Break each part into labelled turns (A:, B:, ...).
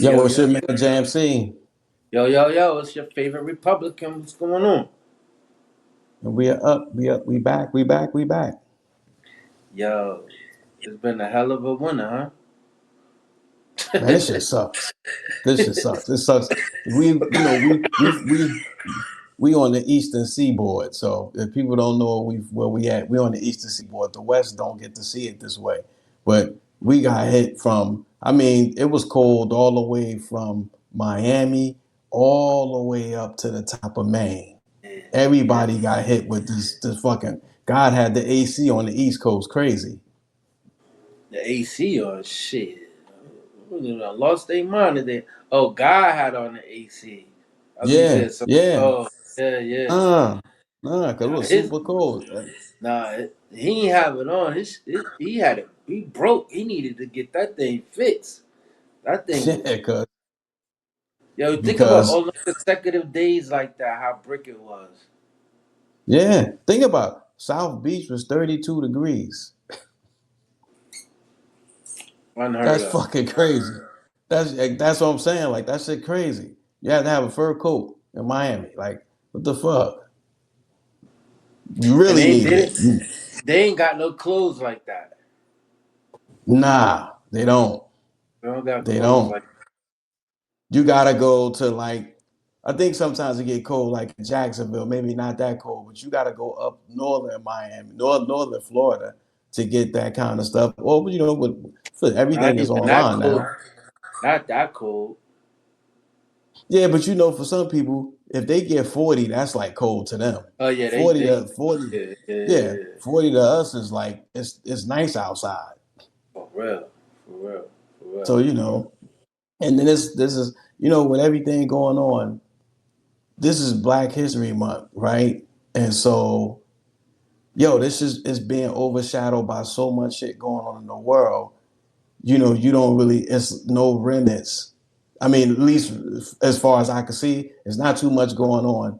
A: Yo,
B: Yo,
A: what's
B: yo,
A: your man JMC?
B: yo. What's your favorite Republican? What's going on?
A: And we are up, we back, we back.
B: Yo, it's been a hell of a winter,
A: Man,
B: huh?
A: this shit sucks. This shit sucks. This sucks. We on the Eastern Seaboard. So if people don't know where we at, we on the Eastern Seaboard. The West don't get to see it this way. But we got hit from, I mean, it was cold all the way from Miami all the way up to the top of Maine.
B: Yeah.
A: Everybody got hit with this fucking. God had the AC on the East Coast crazy.
B: The AC or shit. I lost their mind today. Oh, God had on the AC. I thought you
A: Yeah,
B: said something.
A: yeah.
B: Oh, yeah.
A: Uh, cause it
B: Nah,
A: was super cold.
B: he ain't have it on. He had it. He broke. He needed to get that thing fixed. That thing was.
A: Yeah, cause
B: Yo, think about
A: because
B: all the consecutive days like that. How brick it was.
A: yeah, think about it. South Beach was 32 degrees.
B: Unheard
A: That's
B: of.
A: fucking crazy. That's what I'm saying. Like that shit crazy. You had to have a fur coat in Miami. Like what the fuck? You
B: And
A: really
B: they
A: needed
B: didn't.
A: it.
B: They ain't got no clothes like that.
A: Nah, they don't.
B: They don't got
A: They
B: clothes
A: don't.
B: like.
A: You gotta go to like I think sometimes it get cold like in Jacksonville, maybe not that cold, but you gotta go up northern Miami, northern Florida to get that kind of stuff. Well,
B: Not
A: everything is
B: even that
A: online
B: cold.
A: now.
B: Not that cold.
A: Yeah, but for some people, if they get 40, that's like cold to them.
B: Oh yeah,
A: 40 to 40, yeah,
B: yeah.
A: 40 to us is like it's nice outside.
B: For real, for real, for real.
A: So, and then this is, with everything going on, this is Black History Month, right? And so, this is being overshadowed by so much shit going on in the world. You don't really, it's no remnants. I mean, at least as far as I can see, there's not too much going on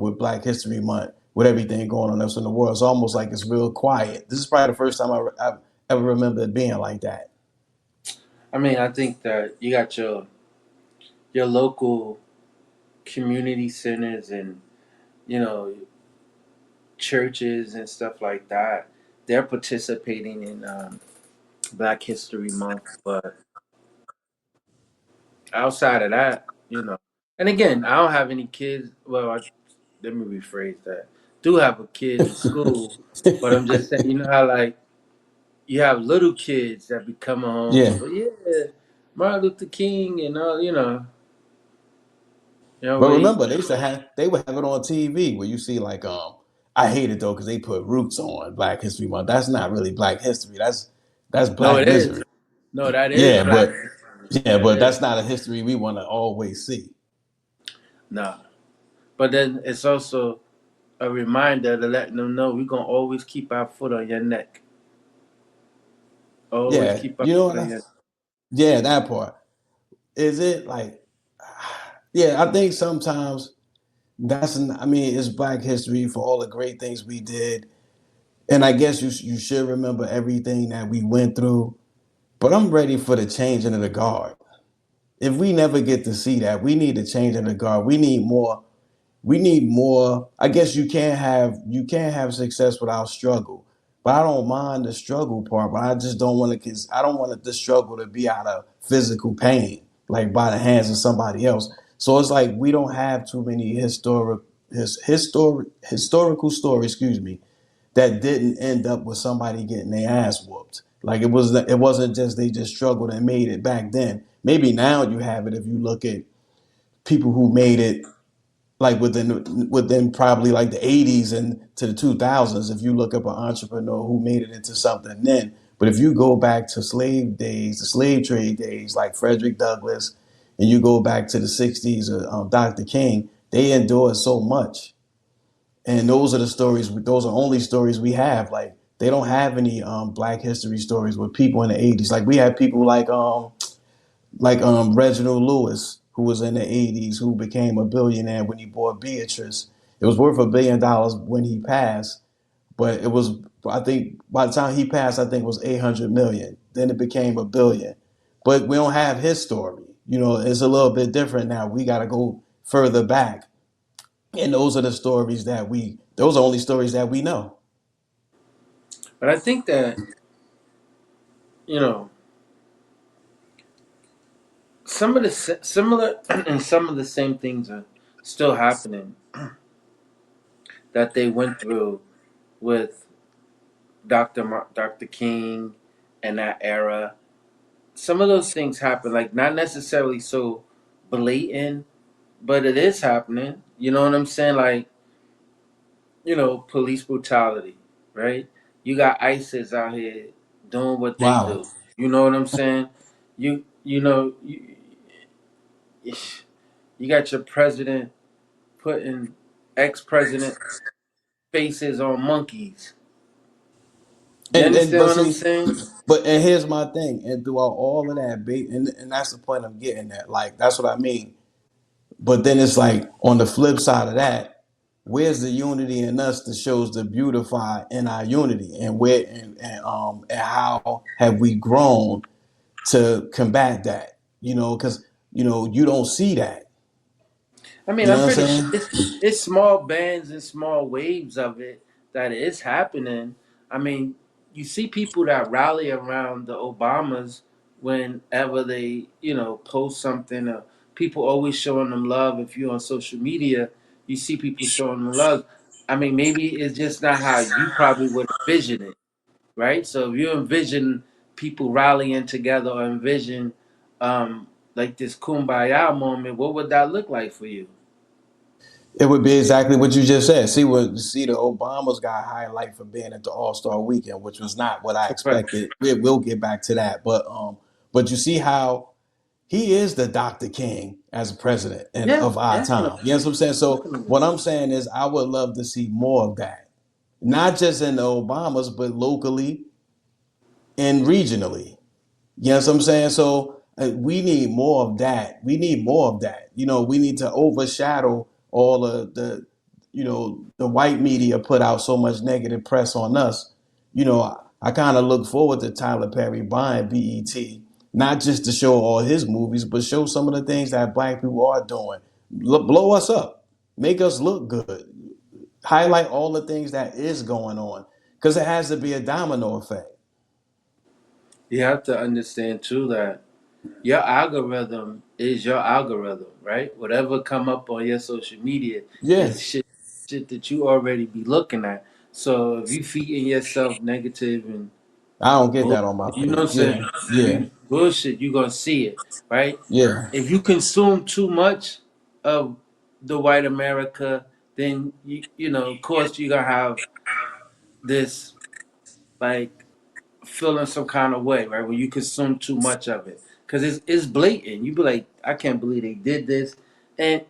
A: with Black History Month, with everything going on else in the world. It's almost like it's real quiet. This is probably the first time I've ever remember it being like that.
B: I mean, I think that you got your local community centers and you know churches and stuff like that. They're participating in Black History Month, but outside of that, and again, I don't have any kids. Well, let me rephrase that. Do have a kid in school, but I'm just saying, you know how like you have little kids that be coming home.
A: Yeah.
B: So yeah, Martin Luther King and all,
A: But
B: we
A: remember, they would have it on TV where you see like I hate it though because they put roots on Black History Month. That's not really Black History. That's
B: no,
A: Black
B: it is.
A: misery.
B: No, that is
A: Yeah,
B: Black
A: but
B: history.
A: yeah,
B: That
A: but
B: is.
A: that's not a history we want to always see.
B: Nah. But then it's also a reminder to let them know we're gonna always keep our foot on your neck. Always
A: Yeah,
B: keep our foot on your neck.
A: yeah, that part. Is it like? Yeah, I think sometimes I mean, it's Black history for all the great things we did, and I guess you should remember everything that we went through. But I'm ready for the changing of the guard. If we never get to see that, we need a change in the guard. We need more. We need more. I guess you can't have success without struggle. But I don't mind the struggle part. But I just don't want to. Cause I don't want the struggle to be out of physical pain, like by the hands of somebody else. So it's like we don't have too many historical stories. Excuse me, that didn't end up with somebody getting their ass whooped. Like it wasn't just they just struggled and made it back then. Maybe now you have it if you look at people who made it like within probably like the 80s and to the 2000s. If you look up an entrepreneur who made it into something then, but if you go back to slave days, the slave trade days, like Frederick Douglass, and you go back to the 60s, Dr. King, they endured so much, and those are the stories. Those are only stories we have. Like they don't have any Black history stories with people in the 80s. Like we had people like Reginald Lewis, who was in the 80s, who became a billionaire when he bought Beatrice. It was worth $1 billion when he passed, but it was, I think, by the time he passed, I think it was 800 million. Then it became a billion. But we don't have his story. It's a little bit different now. We got to go further back, and those are the stories that we. Those are only stories that we know.
B: But I think that you know some of the similar and some of the same things are still happening that they went through with Dr. King and that era. Some of those things happen, like not necessarily so blatant, but it is happening. You know what I'm saying? Like, police brutality, right? You got ISIS out here doing what they
A: Wow.
B: do. You know what I'm saying? You got your president putting ex-president faces on monkeys. You
A: And
B: understand
A: but
B: what I'm
A: see,
B: saying?
A: and here's my thing. And throughout all of that, and that's the point I'm getting at. Like that's what I mean. But then it's like on the flip side of that, where's the unity in us that shows the beautify in our unity, and where and how have we grown to combat that? Because you don't see that.
B: I mean,
A: You know
B: I'm
A: what
B: pretty
A: I'm
B: sure
A: saying?
B: it's small bands and small waves of it that is happening. I mean, you see people that rally around the Obamas whenever they, post something. People always showing them love. If you're on social media, you see people showing them love. I mean, maybe it's just not how you probably would envision it, right? So if you envision people rallying together or envision like this kumbaya moment, what would that look like for you?
A: It would be exactly what you just said. See the Obamas got highlight for being at the All Star Weekend, which was not what I
B: Right.
A: expected. We'll get back to that, but you see how he is the Dr. King as a president and
B: Yeah,
A: of our
B: definitely,
A: time. You know what I'm saying? So
B: definitely.
A: what I'm saying is, I would love to see more of that, not just in the Obamas, but locally and regionally. You know what I'm saying? So we need more of that. We need more of that. We need to overshadow all of the white media put out so much negative press on us. I kind of look forward to Tyler Perry buying BET, not just to show all his movies, but show some of the things that black people are doing. Blow us up, make us look good, highlight all the things that is going on, because it has to be a domino effect.
B: You have to understand too that your algorithm is your algorithm, right? Whatever come up on your social media
A: Yeah,
B: is shit that you already be looking at. So if you feeding yourself negative and
A: I don't get
B: bullshit,
A: that on my
B: you know what I'm
A: page.
B: saying?
A: Yeah, yeah,
B: You bullshit, you gonna see it, right?
A: yeah.
B: If you consume too much of the white America, then of course you're gonna have this like feeling some kind of way, right? When you consume too much of it, because it's blatant. You be like, I can't believe they did this, and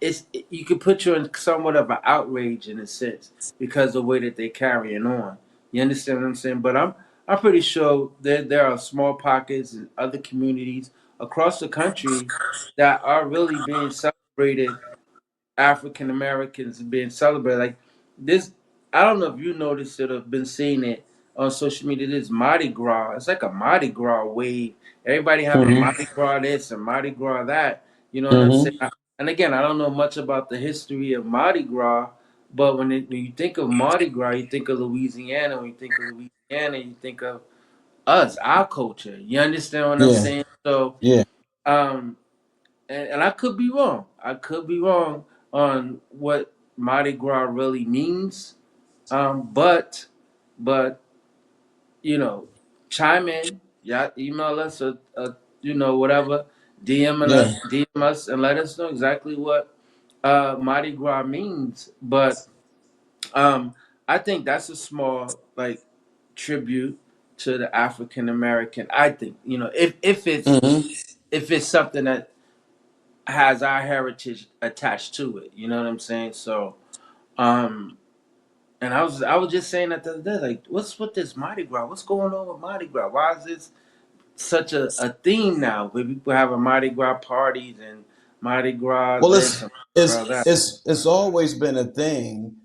B: you could put you in somewhat of an outrage in a sense because of the way that they carrying on. You understand what I'm saying? But I'm pretty sure there are small pockets and other communities across the country that are really being celebrated. African Americans being celebrated. Like this, I don't know if you noticed it or been seeing it on social media. This Mardi Gras, it's like a Mardi Gras wave. Everybody having
A: Hmm.
B: Mardi Gras this and Mardi Gras that. You know what I'm saying?
A: Hmm.
B: And again, I don't know much about the history of Mardi Gras, but when you think of Mardi Gras, you think of Louisiana. When you think of Louisiana, you think of us, our culture. You understand what I'm
A: Yeah,
B: saying? So,
A: yeah,
B: um, and I could be wrong. I could be wrong on what Mardi Gras really means. But you know, chime in. Yeah, email us or whatever.
A: yeah.
B: DM us, and let us know exactly what Mardi Gras means. But um, I think that's a small like tribute to the African American. I think
A: Hmm.
B: if it's something that has our heritage attached to it. You know what I'm saying? So, um, and I was just saying that the other day, like, what's with this Mardi Gras? What's going on with Mardi Gras? Why is this such a theme now? Where people having Mardi Gras parties and Mardi Gras
A: Well,
B: this
A: it's
B: and Mardi
A: it's
B: Gras that.
A: it's it's always been a thing.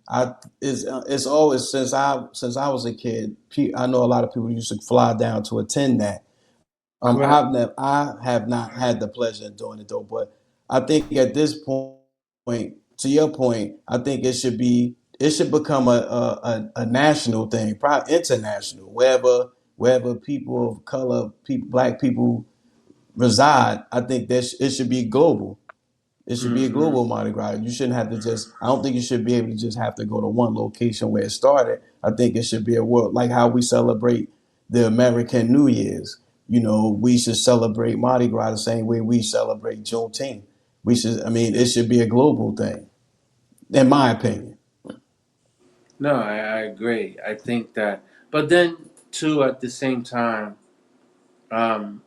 A: It's always since I was a kid. I know a lot of people used to fly down to attend that.
B: Right.
A: I have not had the pleasure of doing it though, but I think at this point, to your point, I think it should become a national thing, probably international, wherever people of color, black people reside. I think that it should be global. It should be a
B: Mm-hmm.
A: global Mardi Gras. You shouldn't have to just. I don't think you should be able to just have to go to one location where it started. I think it should be a world like how we celebrate the American New Year's. You know, we should celebrate Mardi Gras the same way we celebrate Juneteenth. We should. I mean, it should be a global thing, in my opinion.
B: No, I agree. I think that, but then too, at the same time, um,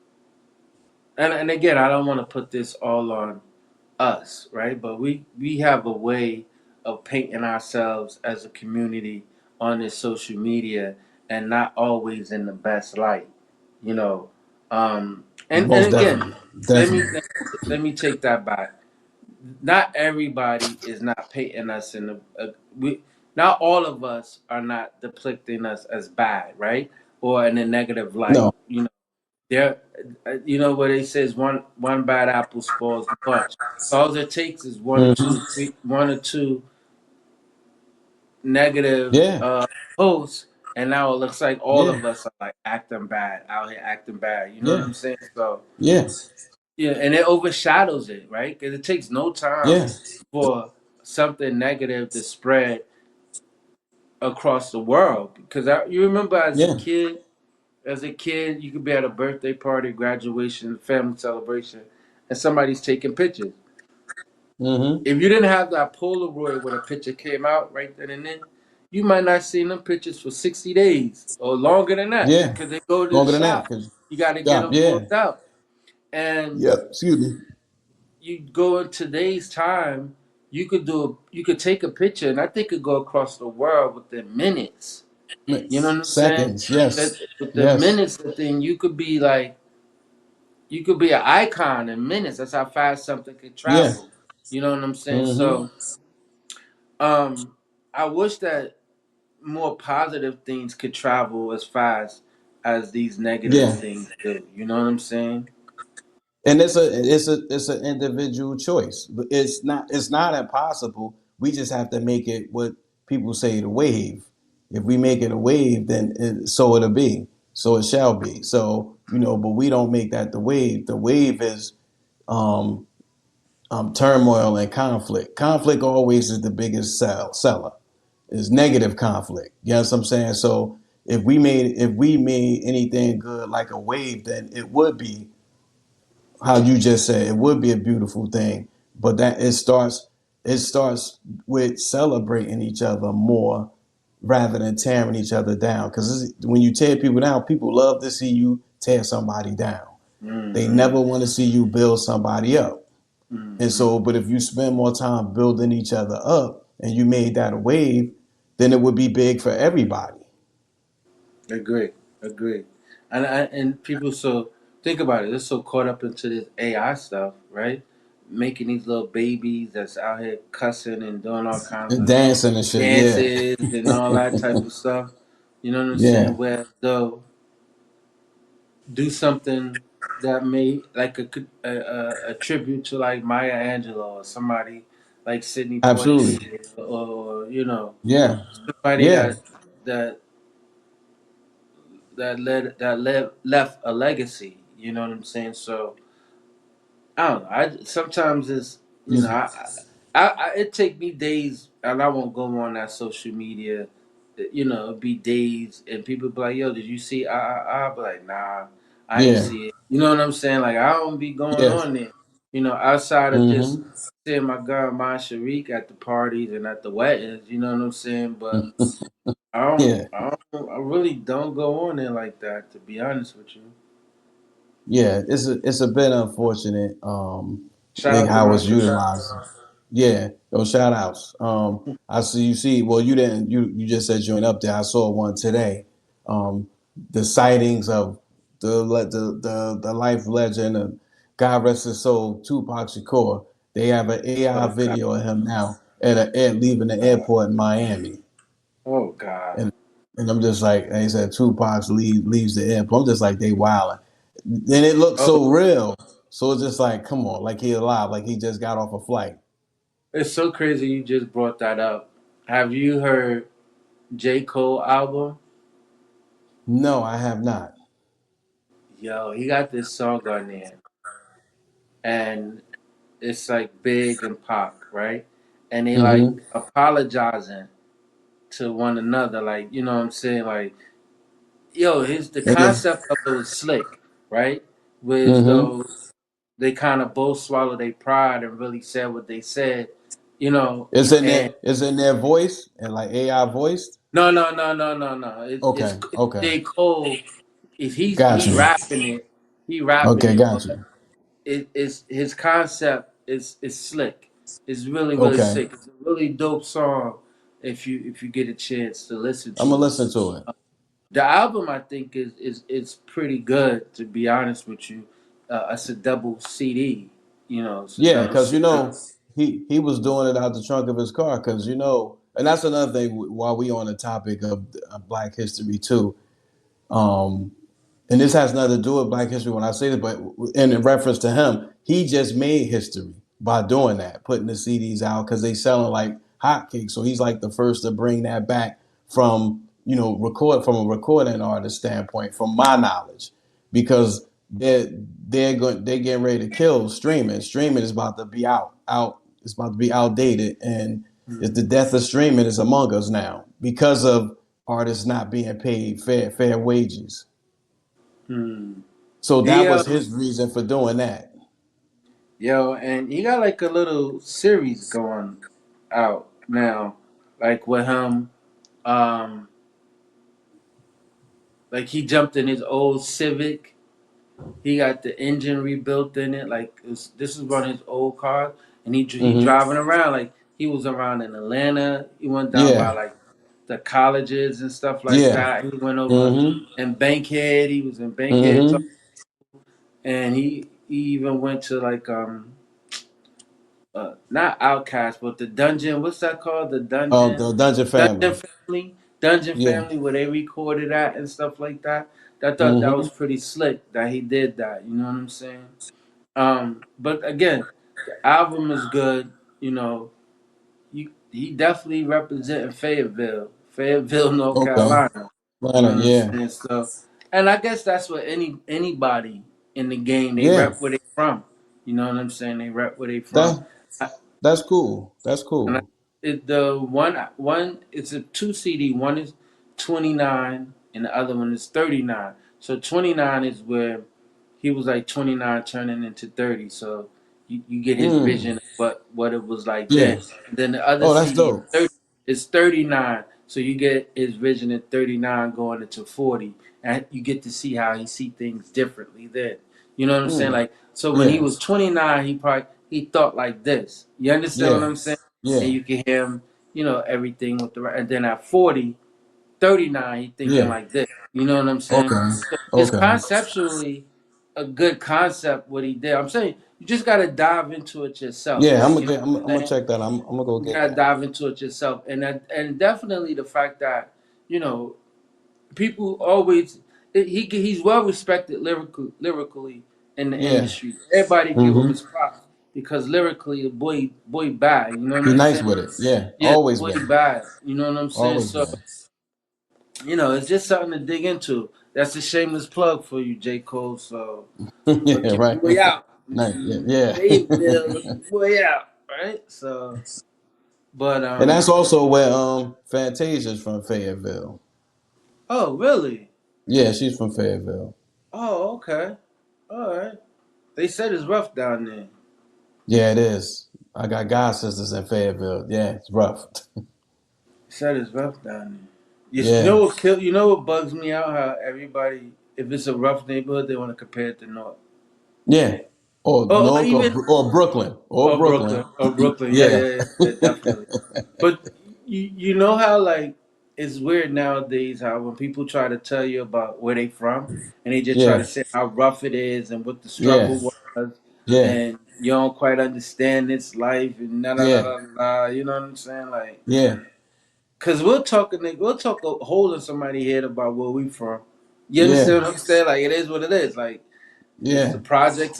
B: and again, I don't want to put this all on us, right? But we have a way of painting ourselves as a community on this social media, and not always in the best light, you know. And
A: Most
B: again,
A: definitely,
B: let me
A: definitely.
B: let me take that back. Not everybody is not painting us in the we. Not all of us are not depicting us as bad, right? Or in a negative light.
A: No.
B: You know, there, you know what they says, one bad apple spoils the bunch. All it takes is
A: Hmm.
B: one or two negative
A: Yeah.
B: posts, and now it looks like all
A: Yeah.
B: of us are like acting bad out here, acting bad. You know what
A: Yeah.
B: I'm saying? So
A: Yeah.
B: yeah, and it overshadows it, right? Because it takes no time
A: Yeah.
B: for something negative to spread across the world. Because you remember
A: Yeah.
B: as a kid, you could be at a birthday party, graduation, family celebration, and somebody's taking pictures.
A: Hmm.
B: If you didn't have that Polaroid when a picture came out right then and then, you might not see them pictures for 60 days or longer than that
A: Yeah.
B: because they go to the
A: Longer than that,
B: shop.
A: cause
B: You got to get
A: stop.
B: them
A: Yeah.
B: pulled out. And
A: Yep. Excuse me.
B: you go in today's time, you could take a picture and I think it could go across the world within minutes. You know what I'm saying?
A: Seconds. Yes.
B: That within
A: Yes.
B: minutes, the thing you could be an icon in minutes. That's how fast something could
A: Yeah.
B: travel. You know what I'm saying?
A: Hmm.
B: So, um, I wish that more positive things could travel as fast as these negative
A: Yeah.
B: things do. You know what I'm saying?
A: And it's an individual choice. But it's not impossible. We just have to make it what people say the wave. If we make it a wave, then so it'll be. So it shall be. So but we don't make that the wave. The wave is um, turmoil and conflict. Conflict always is the biggest seller. Is negative conflict. You know what I'm saying? So if we made anything good like a wave, then it would be how you just said. It would be a beautiful thing. But that it starts with celebrating each other more rather than tearing each other down. Because when you tear people down, people love to see you tear somebody down. They
B: Mm-hmm.
A: never want to see you build somebody up. And
B: Mm-hmm.
A: so, but if you spend more time building each other up and you made that a wave, then it would be big for everybody.
B: Agree. Agree. And people so think about it. They're so caught up into this AI stuff, right? Making these little babies that's out here cussing and doing all kinds
A: And
B: of
A: dancing and shit, yeah.
B: dances and all that type of stuff. You know what I'm saying?
A: Yeah,
B: Where they'll do something that may like a tribute to like Maya Angelou or somebody like Sidney
A: absolutely.
B: Poitier or you know
A: Yeah,
B: somebody
A: yeah,
B: that left a legacy. You know what I'm saying? So I don't know. I sometimes it's you know
A: yeah,
B: it take me days, and I won't go on that social media. You know, it'd be days, and people be like, "Yo, did you see?" I be like, "Nah, I ain't
A: yeah,
B: see it." You know what I'm saying? Like I don't be going
A: yeah.
B: on there. You know, outside of just
A: Mm-hmm.
B: seeing my girl Ma Sharik at the parties and at the weddings. You know what I'm saying? But
A: Yeah,
B: I really don't go on there like that. To be honest with you.
A: yeah. It's a bit unfortunate.
B: Shout
A: Like
B: out to
A: how
B: Ma
A: it's
B: Sharik.
A: utilized. Yeah, those shout outs. I see you see, well, you didn't, you just said you ain't up there. I saw one today. Um, the sightings of the life legend of God rest his soul, Tupac Shakur. They have an AI
B: Oh God.
A: video of him now leaving the
B: God.
A: airport in Miami.
B: Oh God.
A: And and I'm just like, they said Tupac leaves the airport. I'm just like, they wilding. Then it looked
B: Oh,
A: so real. So it's just like, come on, like he alive, like he just got off a flight.
B: it's so crazy you just brought that up. Have you heard J. Cole album?
A: No, I have not.
B: Yo, he got this song on there, and it's like Big and Pac, right? And they like
A: Mm-hmm.
B: apologizing to one another, like you know what I'm saying, like yo, his the
A: And then,
B: concept of it was slick, right? Was
A: mm-hmm.
B: though they kind of both swallowed their pride and really said what they said, you know. And
A: It's in their voice and like AI voiced.
B: no.
A: Okay,
B: It's
A: okay.
B: J. Cole. Is
A: Got
B: he
A: you.
B: rapping it? He rapping
A: Okay,
B: it,
A: got
B: but
A: you.
B: it's his concept is slick. It's really
A: Okay.
B: sick. It's a really dope song if you get a chance to listen
A: I'm gonna
B: to it.
A: listen to it.
B: The album I think is pretty good, to be honest with you. It's a double CD, you know. It's a
A: Yeah,
B: double
A: because
B: CD.
A: he was doing it out the trunk of his car. Because and that's another thing. While we on the topic of Black History too, um, and this has nothing to do with Black History when I say this, but in reference to him, he just made history by doing that, putting the CDs out because they selling like hotcakes. So he's like the first to bring that back from record from a recording artist standpoint, from my knowledge, because they're getting ready to kill streaming. Streaming is about to be out. It's about to be outdated, and it's the
B: Hmm.
A: death of streaming is among us now because of artists not being paid fair wages.
B: Hmm.
A: So
B: He
A: that was his reason for doing that.
B: yo, and he got like a little series going out now, like with him. Um, like he jumped in his old Civic. He got the engine rebuilt in it. Like this is one of his old cars, and he
A: Hmm.
B: driving around like he was around in Atlanta. He went down by
A: Yeah,
B: like the colleges and stuff like
A: yeah.
B: that. He went over
A: Hmm.
B: in Bankhead. He was in Bankhead,
A: Hmm.
B: and he even went to like not Outcast, but the Dungeon. What's that called? The
A: Oh, the Dungeon
B: Dungeon
A: Family.
B: Family, Dungeon
A: Yeah.
B: Family, where they recorded at and stuff like that. I thought that was
A: Hmm.
B: pretty slick that he did that. You know what I'm saying? But again, the album is good. You know, he definitely representing Fayetteville, North
A: Okay.
B: Carolina. You know
A: Atlanta.
B: what I'm
A: Yeah.
B: saying? So, and I guess that's what anybody in the game they
A: Yeah.
B: rep where they from. You know what I'm saying? They rep where they from.
A: That
B: I,
A: that's cool. That's
B: and I,
A: cool.
B: the one it's a two CD. One is 29, and the other one is 39. So 29 is where he was like 29 turning into 30. So you get his
A: Mm.
B: vision of what it was like
A: Yeah.
B: then. And then the other
A: Oh, that's
B: CD
A: dope.
B: is 39. So you get his vision at 39 going into 40. And you get to see how he see things differently then. You know what I'm saying?
A: Mm.
B: Like, so when he
A: Yeah.
B: was 29, he thought like this. You understand what
A: Yeah.
B: I'm saying? And
A: Yeah.
B: you can hear him, everything with the right. And then at 40, 39, he thinking
A: Yeah.
B: like this. You know what I'm saying?
A: Okay.
B: So it's
A: Okay.
B: conceptually a good concept what he did. I'm saying you just gotta dive into it yourself.
A: Yeah.
B: You know
A: I'm
B: what I'm
A: gonna
B: saying?
A: check that. I'm gonna go
B: You
A: get
B: gotta
A: that.
B: dive into it yourself. And definitely the fact that, you know, people always he's well respected lyrically in the
A: Yeah.
B: industry. Everybody give him
A: Hmm.
B: his props because lyrically the boy bad. You know what
A: He
B: I'm
A: nice
B: saying?
A: with it. Yeah.
B: Yeah,
A: Always
B: boy
A: been.
B: bad. You know what I'm saying?
A: Always
B: So
A: been.
B: it's just something to dig into. That's a shameless plug for you, J. Cole. So
A: Yeah.
B: look your
A: Right.
B: boy out.
A: Nice. Yeah.
B: Fayetteville,
A: Yeah.
B: look your boy out. Right? So but
A: And that's also where Fantasia's from Fayetteville.
B: oh really?
A: Yeah, she's from Fayetteville.
B: Oh, okay. All right. They said it's rough down there.
A: Yeah, it is. I got god sisters in Fayetteville. Yeah, it's rough.
B: They said it's rough down there. You know
A: Yeah,
B: what you know what bugs me out? How everybody, if it's a rough neighborhood, they want to compare it to North.
A: yeah. Or
B: Or
A: North
B: even
A: or Brooklyn. Or Brooklyn.
B: Or Brooklyn. Yeah,
A: Yeah.
B: yeah, definitely. But you know how like it's weird nowadays how when people try to tell you about where they from and they just try to
A: Yeah.
B: say how rough it is and what the
A: Yeah.
B: struggle was
A: Yeah.
B: and you don't quite understand this life and la la la
A: Yeah.
B: la la. You know what I'm saying? Like,
A: Yeah.
B: cause we'll talk a hole in somebody's head about where we from. You
A: Yeah.
B: understand what I'm saying? Like it is what it is. Like It's
A: Yeah,
B: the projects,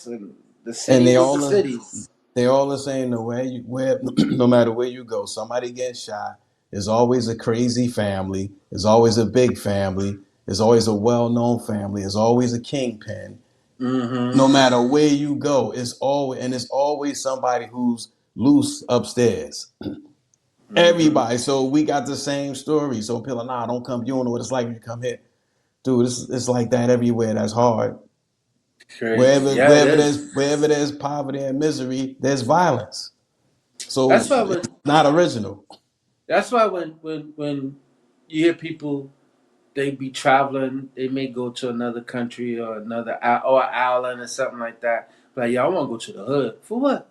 B: and the
A: and
B: cities is the cities.
A: they all the same. The way you where no matter where you go, somebody gets shot. There's always a crazy family. There's always a big family. There's always a well-known family. There's always a kingpin.
B: Mm-hmm.
A: No matter where you go, it's always somebody who's loose upstairs.
B: Mm-hmm.
A: Everybody. So we got the same story. So people are, nah, don't come. You don't know what it's like when you come here. Dude, it's like that everywhere. That's hard.
B: Crazy. Yeah, it is.
A: Wherever there's poverty and misery, there's violence.
B: That's
A: So
B: why
A: it's
B: when
A: not original.
B: when you hear people, they be traveling, they may go to another country or or an island or something like that. But like, yeah, I want to go to the hood for what?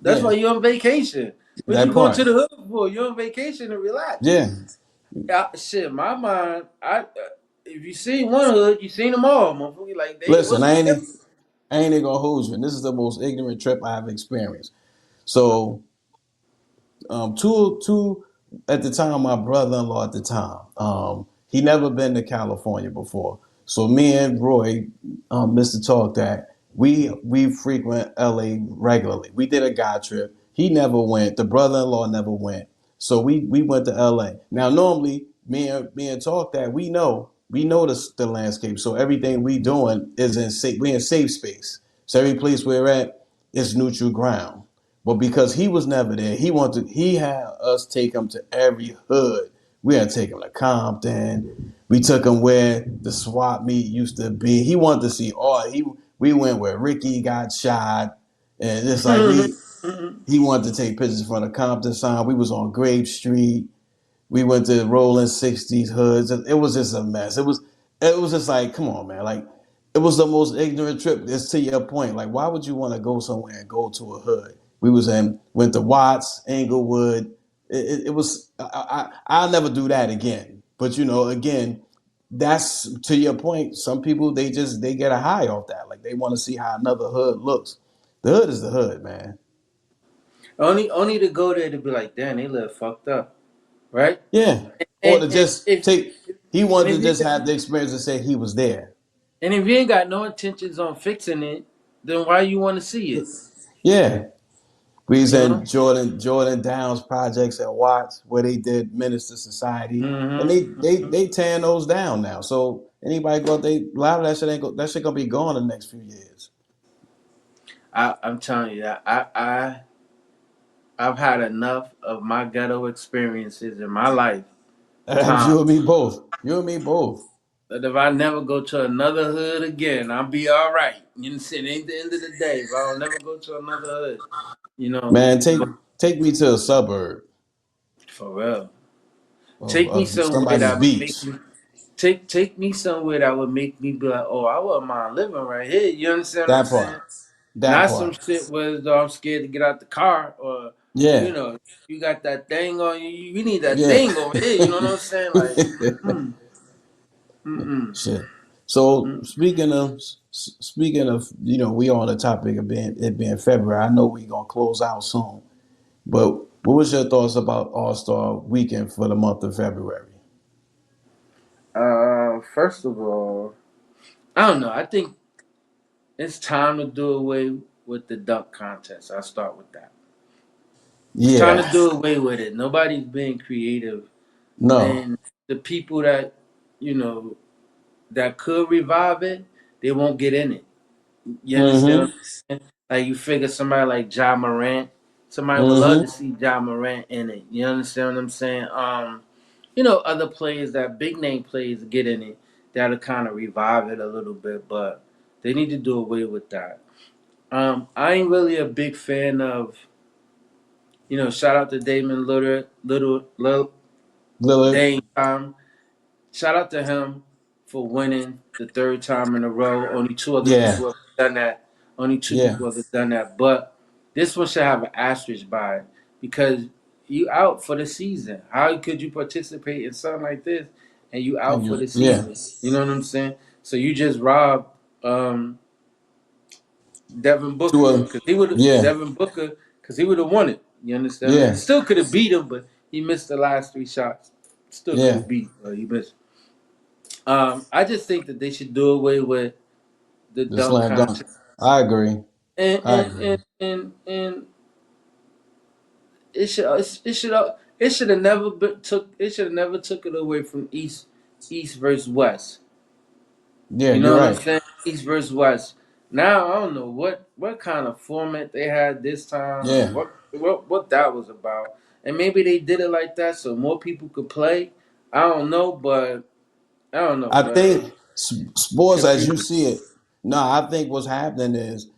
B: That's why
A: Yeah,
B: you're on vacation. What
A: that
B: you going
A: part.
B: to the hood for? You're on vacation to relax.
A: Yeah.
B: Shit, my mind. If you seen one hood, you seen them all, motherfucker. Like they,
A: Listen,
B: what's the difference?
A: I ain't even gonna hold you. And this is the most ignorant trip I've experienced. So two at the time, my brother-in-law at the time, he never been to California before. So me and Roy, Mr. Talk that we frequent LA regularly. We did a guy trip. He never went. The brother-in-law never went. So we went to LA. Now normally me and Talk that we know the landscape. So everything we doing is in safe. We in safe space. So every place we're at is neutral ground. But because he was never there, he had us take him to every hood. We had to take him to Compton. We took him where the swap meet used to be. He wanted to see all he we went where Ricky got shot. And it's like he wanted to take pictures from the Compton sign. We was on Grape Street. We went to Rolling 60s hoods. It was just a mess. It was just like, come on, man. Like it was the most ignorant trip. It's to your point. Like, why would you want to go somewhere and go to a hood? Went to Watts, Englewood. It was I'll never do that again. But again, that's to your point. Some people they get a high off that. Like they want to see how another hood looks. The hood is the hood, man.
B: Only to go there to be like, damn, they live fucked up, right?
A: Yeah. Or
B: And
A: to
B: and
A: just
B: if
A: take he
B: and
A: wanted
B: if
A: to
B: you
A: just have the experience and say he was there.
B: and if you ain't got no intentions on fixing it, then why you want to see it?
A: Yeah. We was
B: You know?
A: in Jordan Downs projects at Watts where they did Minister Society. And they tearing those down now. So anybody go they a lot of that shit ain't go that shit gonna be gone in the next few years.
B: I'm telling you that I've had enough of my ghetto experiences in my life
A: You
B: time.
A: and me both. You and me both.
B: That if I never go to another hood again, I'll be all right. You know, it ain't the end of the day. If I don't never go to another hood, you know,
A: Man,
B: but
A: take me to a suburb
B: for real,
A: of,
B: take me
A: of
B: somewhere
A: somebody's
B: that would make
A: beach.
B: me take me somewhere that would make me be like, oh, I wouldn't mind living right here. You understand what I'm
A: That
B: saying?
A: part. That
B: Not some
A: part.
B: shit where I'm scared to get out the car or, you
A: Yeah.
B: know, you got that thing on you. You need that
A: Yeah.
B: thing over here. You know what I'm saying? Like, mm-mm, mm-mm,
A: Shit. So
B: mm.
A: speaking of, we on the topic of being February. I know we gonna close out soon, but what was your thoughts about All Star Weekend for the month of February?
B: First of all, I don't know. I think it's time to do away with the dunk contest. I'll start with that. It's time to
A: Yeah.
B: do away with it. Nobody's being creative,
A: No.
B: and the people that you know that could revive it, they won't get in it. You understand what
A: Mm-hmm.
B: I'm saying? Like you figure somebody like Ja Morant, somebody would love to
A: Mm-hmm.
B: see Ja Morant in it. You understand what I'm saying? Other players that big name players get in it that'll kind of revive it a little bit, but they need to do away with that. I ain't really a big fan of, shout out to Damon Little
A: Lillard.
B: Dame Time. Shout out to him for winning the third time in a row. Only two other
A: Yeah.
B: people have done that. Only two
A: Yeah.
B: people have done that. But this one should have an asterisk by it because you out for the season. How could you participate in something like this and you
A: And
B: out for the
A: yeah.
B: season? You know what I'm saying? So you just robbed Devin
A: Two
B: Booker
A: of
B: because he would
A: yeah.
B: Devin Booker because he would have won it. You understand? He
A: Yeah.
B: still could have beat him, but he missed the last three shots. Still could
A: Yeah.
B: have beat him, but he missed. I just think that they should do away with the
A: The
B: dunk
A: slam dunk.
B: contest,
A: I agree.
B: and
A: I
B: and
A: agree.
B: and and, and it should have never been took it should have never took it away from East versus West.
A: Yeah,
B: You
A: you're
B: know what I'm
A: right.
B: saying? East versus West. Now I don't know what kind of format they had this time or
A: Yeah.
B: what that was about. And maybe they did it like that so more people could play. I don't know, but I don't know,
A: I
B: but
A: think sports as you
B: confusing.
A: see it. No, I think what's happening is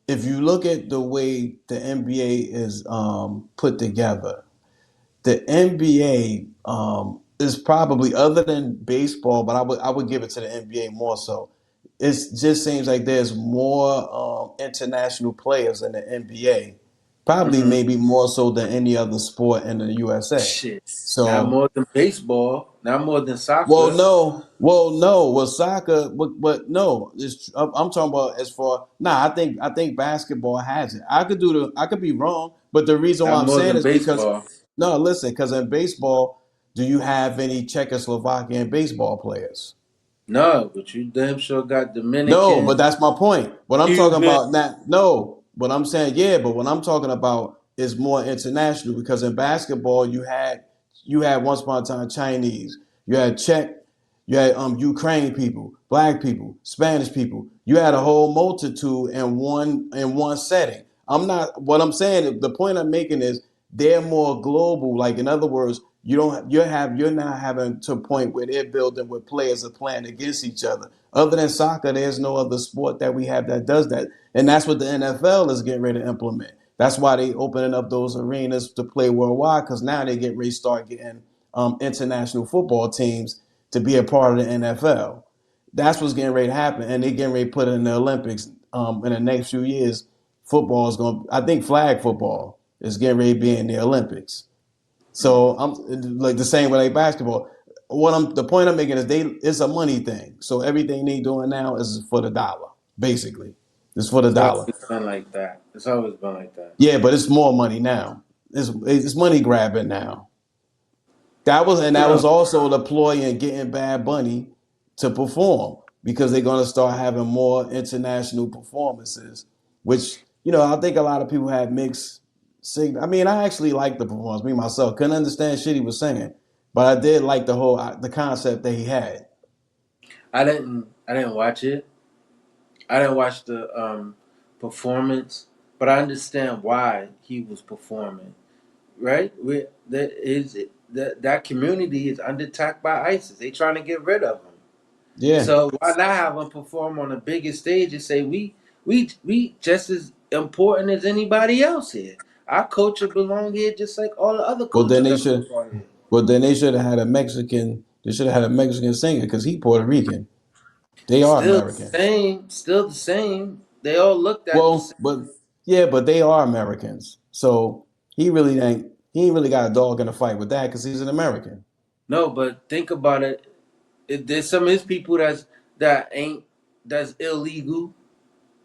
A: if you look at the way the NBA is put together, the NBA is probably other than baseball, but I would give it to the NBA more so. It just seems like there's more international players in the NBA, probably
B: Mm-hmm.
A: maybe more so than any other sport in the USA.
B: Shit. Not
A: So
B: more than baseball, not more than
A: well,
B: soccer.
A: no, well, no, well, soccer, but no, I'm talking about as far. Nah, I think basketball has it. I could be wrong, but the reason
B: Not
A: why I'm
B: more
A: saying
B: than
A: is because
B: baseball.
A: no, listen, because in baseball, do you have any Czechoslovakian baseball players?
B: No, but you damn sure got
A: No,
B: Dominican,
A: but that's my point. What I'm talking
B: Cuban.
A: about not no, but I'm saying yeah, but what I'm talking about is more international because in basketball you had once upon a time Chinese, you had Czech, you had Ukraine people, black people, Spanish people. You had a whole multitude in one setting. I'm not what I'm saying, the point I'm making is they're more global. Like in other words, you're not having to a point where they're building where players are playing against each other. Other than soccer, there's no other sport that we have that does that. And that's what the NFL is getting ready to implement. That's why they opening up those arenas to play worldwide, because now they get ready to start getting international football teams to be a part of the NFL. That's what's getting ready to happen. And they're getting ready to put it in the Olympics in the next few years. Football is going I think flag football is getting ready to be in the Olympics.
B: Mm.
A: So I'm like the same with like basketball. The point I'm making is it's a money thing. So everything they doing now is for the dollar, basically. It's for the
B: It's
A: dollar.
B: always been like that. It's always been like that.
A: Yeah, but it's more money now. It's money grabbing now. That was
B: No,
A: also the ploy in getting Bad Bunny to perform because they're gonna start having more international performances, which I think a lot of people had mixed signal. I mean, I actually liked the performance. Me myself couldn't understand shit he was saying, but I did like the concept that he had.
B: I didn't watch it. I didn't watch the performance, but I understand why he was performing. Right? That community is under attack by ISIS. They trying to get rid of him.
A: Yeah.
B: So why not have him perform on the biggest stage and say we just as important as anybody else here. Our culture belong here just like all the other
A: Well, then
B: cultures
A: they
B: that
A: should.
B: belong here.
A: Well, then they should have had a Mexican. They should have had a Mexican singer because he Puerto Rican. They are
B: Still the
A: Americans.
B: same, still the same. They all looked at the
A: Well,
B: same.
A: but they are Americans. So he ain't really got a dog in the fight with that because he's an American.
B: No, but think about it. There's some of his people that's illegal.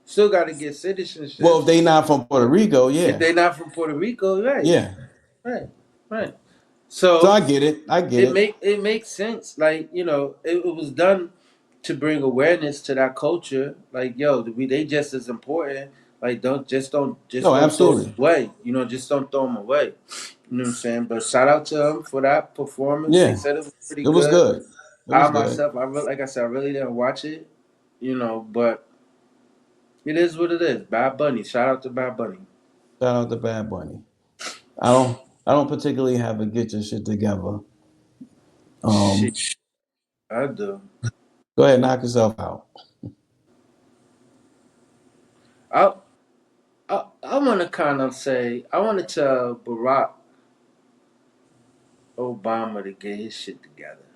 B: Still got to get
A: Well, if
B: citizenships.
A: they not from Puerto Rico,
B: If
A: yeah,
B: they not from Puerto Rico, right,
A: yeah.
B: right, right.
A: So I
B: So
A: get it. I get it.
B: it makes sense. Like it was done to bring awareness to that culture. Like they just as important. Like
A: No,
B: don't throw them
A: absolutely.
B: away. Just don't throw them away. You know what I'm saying? But shout out to them for that performance. They
A: Yeah,
B: said it was pretty
A: it was
B: good.
A: good. It
B: I
A: was good.
B: myself, like I said, I really didn't watch it. But it is what it is. Bad Bunny. Shout out to Bad Bunny.
A: Shout out to Bad Bunny. I don't. I don't particularly have a get your shit together.
B: Shit,
A: Um,
B: I do.
A: Go ahead, knock yourself out.
B: I I want to kind of say I want to tell Barack Obama to get his shit together,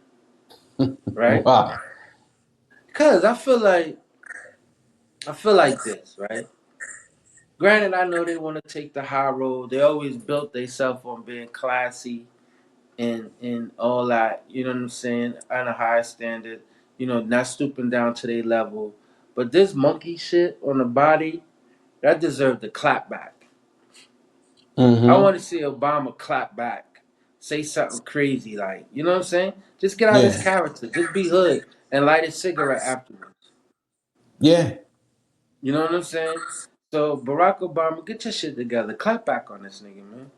B: right?
A: Wow.
B: Because I feel like this, right? Granted, I know they want to take the high road. They always built themselves on being classy and all that. You know what I'm saying? On a high standard. Not stooping down to their level. But this monkey shit on the body that deserved a clap back. I
A: Mm-hmm.
B: want to see Obama clap back, say something crazy like, you know what I'm saying? Just get out of his
A: Yeah.
B: character. Just be hood and light a cigarette afterwards.
A: Yeah.
B: You know what I'm saying? So Barack Obama, get your shit together. Clap back on this nigga, man.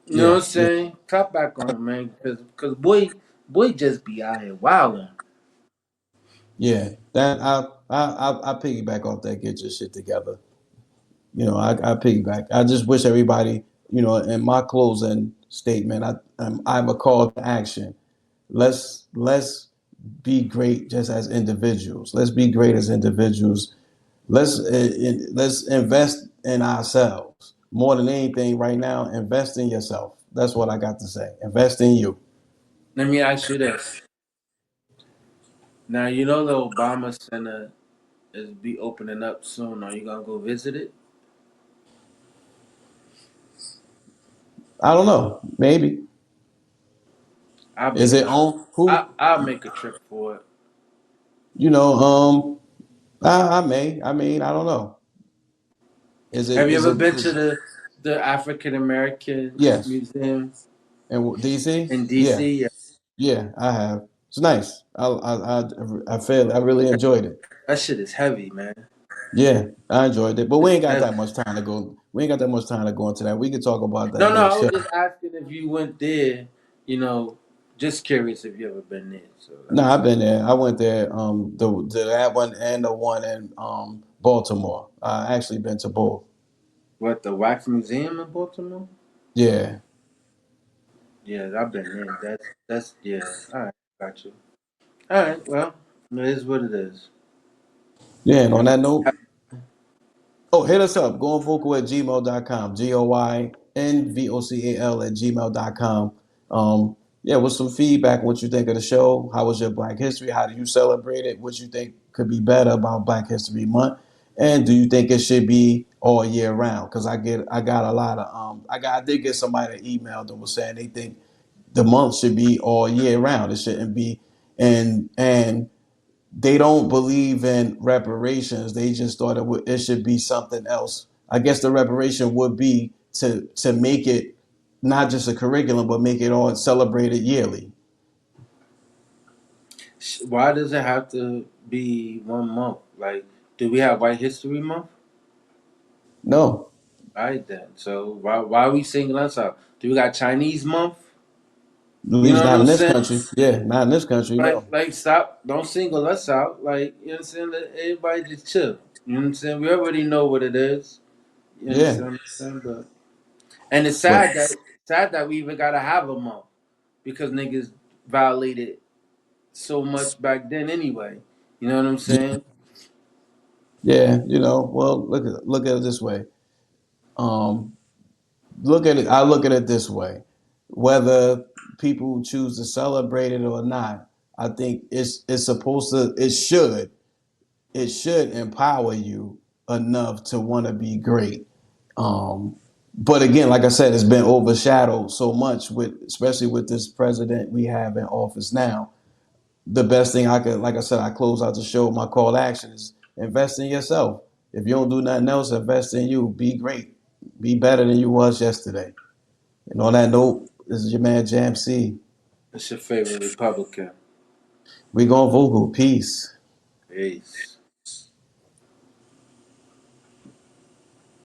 B: You know what
A: Yeah,
B: I'm
A: yeah,
B: saying? Clap back on him, man. Cause boy just be out here wilding.
A: yeah. That I piggyback off that. Get your shit together. I piggyback. I just wish everybody, in my closing statement, I'm a call to action. Let's be great just as individuals. Let's be great as individuals. Let's invest in ourselves more than anything right now. Invest in yourself. That's what I got to say. Invest in you.
B: Let me ask you this. Now you know the Obama Center is be opening up soon. Are you gonna go visit it?
A: I don't know. Maybe
B: I'll be
A: is it
B: down.
A: on who?
B: I'll make a trip for it.
A: You know. I may. I mean, I don't know. Is it?
B: Have you
A: Is
B: ever
A: it?
B: been to the African American
A: Yes.
B: Museum
A: And DC?
B: in
A: Yeah,
B: DC? Yeah,
A: yeah, I have. It's nice. I feel I really enjoyed it.
B: that shit is heavy, man.
A: Yeah, I enjoyed it. But we
B: It's
A: ain't got
B: heavy.
A: that much time to go. We ain't got that much time to go into that. We could talk about that
B: No, no, I
A: next
B: was
A: show.
B: just asking if you went there. You know, just curious if you ever been there. So
A: No,
B: that's
A: I've been there. I went there. That one and the one in Baltimore. I actually been to both.
B: what the Wax Museum in Baltimore.
A: Yeah,
B: Yeah, I've been there. That's yeah. All right, got you. All right, well, it is what it is.
A: yeah. And on that note, oh, hit us up. Goingvocal at gmail.com. GOYNVOCAL at gmail.com. Yeah, with some feedback, what you think of the show. How was your Black History? How do you celebrate it? What you think could be better about Black History Month? And do you think it should be all year round? Because I got a lot of I did get somebody an email that was saying they think the month should be all year round. It shouldn't be and they don't believe in reparations. They just thought it should be something else. I guess the reparation would be to make it not just a curriculum, but make it all celebrated yearly.
B: Why does it have to be 1 month? Like, do we have White History Month?
A: No,
B: All right then. So why are we singling us out? Do we got Chinese month?
A: at
B: You
A: least
B: know what
A: not
B: I'm
A: in this
B: saying?
A: country. Yeah, not in this country. No.
B: Like stop. Don't single us out. Like you know what I'm saying. Let everybody just chill. You know what I'm saying. We already know what it is. You
A: Yeah,
B: understand what I'm saying? But and it's
A: but
B: sad that we even gotta have a month because niggas violated so much back then anyway. You know what I'm
A: yeah,
B: saying?
A: yeah, well, look at it this way. Um, look at it. I look at it this way. Whether people choose to celebrate it or not, I think it's supposed to. It should empower you enough to want to be great. But again, like I said, it's been overshadowed so much especially with this president we have in office now. The best thing I could, like I said, I close out the show. My call to action is invest in yourself. If you don't do nothing else, invest in you. Be great. Be better than you was yesterday. And on that note, this is your man Jam C.
B: It's your favorite Republican.
A: We going vocal. Peace.
B: Peace.